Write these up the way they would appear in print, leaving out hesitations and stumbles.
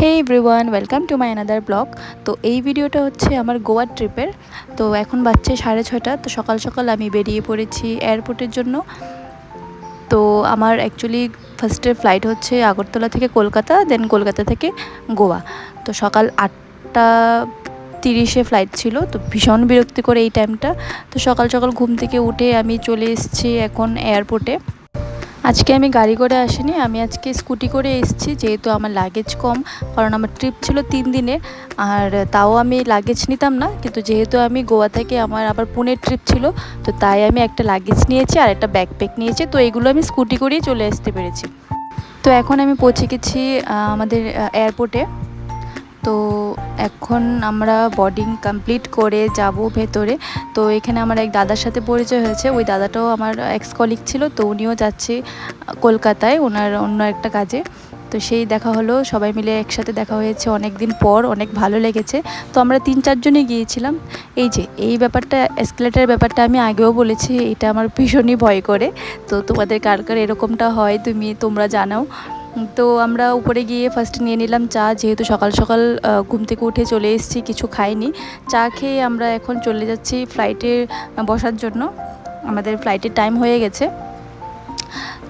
Hey everyone welcome to my another blog. तो এই ভিডিওটা হচ্ছে আমার গোয়া ট্রিপের। তো এখন বাজছে 6:30। তো সকাল সকাল আমি বেরিয়ে পড়েছি এয়ারপোর্টের জন্য। তো আমার অ্যাকচুয়ালি ফার্স্টের ফ্লাইট হচ্ছে আগরতলা থেকে কলকাতা, দেন কলকাতা থেকে গোয়া। তো সকাল 8:30 ফ্লাইট ছিল। তো ভীষণ বিরক্তিকর এই টাইমটা। তো সকাল সকাল ঘুম থেকে উঠে আমি চলে এসেছি এখন এয়ারপোর্টে। আজকে আমি গাড়ি করে আসিনি, আমি আজকে স্কুটি করে এসেছি, যেহেতু আমার লাগেজ কম। কারণ আমার ট্রিপ ছিল 3 দিনের, আর তাও আমি লাগেজ নিতাম না, কিন্তু যেহেতু আমি গোয়া থেকে আমার আবার পুনের ট্রিপ ছিল, তো তাই আমি একটা লাগেজ নিয়েছি আর একটা ব্যাকপ্যাক নিয়েছি। তো এগুলো আমি স্কুটি করেই চলে আসতে পেরেছি। তো এখন আমি পৌঁছে গেছি আমাদের এয়ারপোর্টে। তো এখন আমরা বোর্ডিং কমপ্লিট করে যাব ভেতরে। তো এখানে আমার এক দাদার সাথে পরিচয় হয়েছে। ওই দাদাটাও আমার এক্স কলিগ ছিল, তো উনিও যাচ্ছে কলকাতায় ওনার অন্য একটা কাজে। তো সেই দেখা হলো, সবাই মিলে একসাথে দেখা হয়েছে অনেক দিন পর, অনেক ভালো লেগেছে। তো আমরা 3-4 জনই গিয়েছিলাম। এই ব্যাপারটা, এসকেলেটারের ব্যাপারটা আমি আগেও বলেছি, এটা আমার ভীষণই ভয় করে। তো তোমাদের কার কার এরকমটা হয় তোমরা জানাও। তো আমরা উপরে গিয়ে ফার্স্ট নিয়ে নিলাম চা, যেহেতু সকাল সকাল ঘুম থেকে উঠে চলে এসেছি, কিছু খাইনি। চা খেয়ে আমরা এখন চলে যাচ্ছি ফ্লাইটে বসার জন্য। আমাদের ফ্লাইটের টাইম হয়ে গেছে।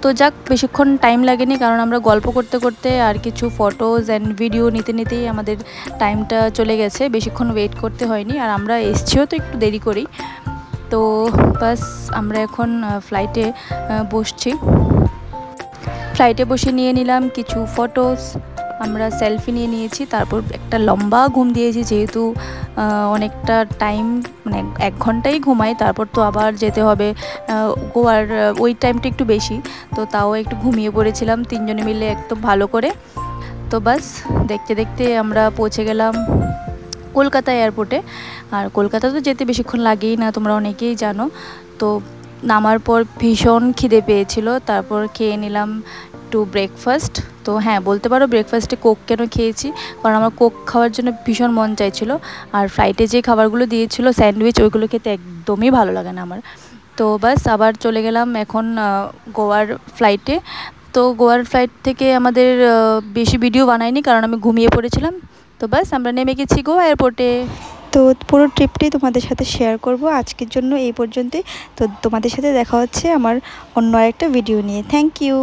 তো যাক, বেশিক্ষণ টাইম লাগেনি, কারণ আমরা গল্প করতে করতে আর কিছু ফটোজ অ্যান্ড ভিডিও নিতে নিতেই আমাদের টাইমটা চলে গেছে। বেশিক্ষণ ওয়েট করতে হয়নি, আর আমরা এসছিও তো একটু দেরি করেই। তো বাস আমরা এখন ফ্লাইটে বসছি। ফ্লাইটে বসে নিয়ে নিলাম কিছু ফটোস, আমরা সেলফি নিয়েছি। তারপর একটা লম্বা ঘুম দিয়েছি, যেহেতু অনেকটা টাইম, মানে 1 ঘন্টাই ঘুমাই। তারপর তো আবার যেতে হবে গোয়ার, ওই টাইমটা একটু বেশি। তো তাও একটু ঘুমিয়ে পড়েছিলাম 3 জনে মিলে একদম ভালো করে। তো বাস দেখতে দেখতে আমরা পৌঁছে গেলাম কলকাতা এয়ারপোর্টে। আর কলকাতা তো যেতে বেশিক্ষণ লাগেই না, তোমরা অনেকেই জানো। তো নামার পর ভীষণ খিদে পেয়েছিল, তারপর খেয়ে নিলাম একটু ব্রেকফাস্ট। তো হ্যাঁ, বলতে পারো ব্রেকফাস্টে কোক কেন খেয়েছি, কারণ আমার কোক খাওয়ার জন্য ভীষণ মন চাইছিল। আর ফ্লাইটে যে খাবারগুলো দিয়েছিল স্যান্ডউইচ, ওইগুলো খেতে একদমই ভালো লাগে না আমার। তো বাস আবার চলে গেলাম এখন গোয়ার ফ্লাইটে। তো গোয়ার ফ্লাইট থেকে আমাদের বেশি ভিডিও বানাইনি, কারণ আমি ঘুমিয়ে পড়েছিলাম। তো বাস আমরা নেমে গেছি গোয়া এয়ারপোর্টে। তো পুরো ট্রিপটাই তোমাদের সাথে শেয়ার করব। আজকের জন্য এই পর্যন্তই। তো তোমাদের সাথে দেখা হচ্ছে আমার অন্য একটা ভিডিও নিয়ে। Thank you.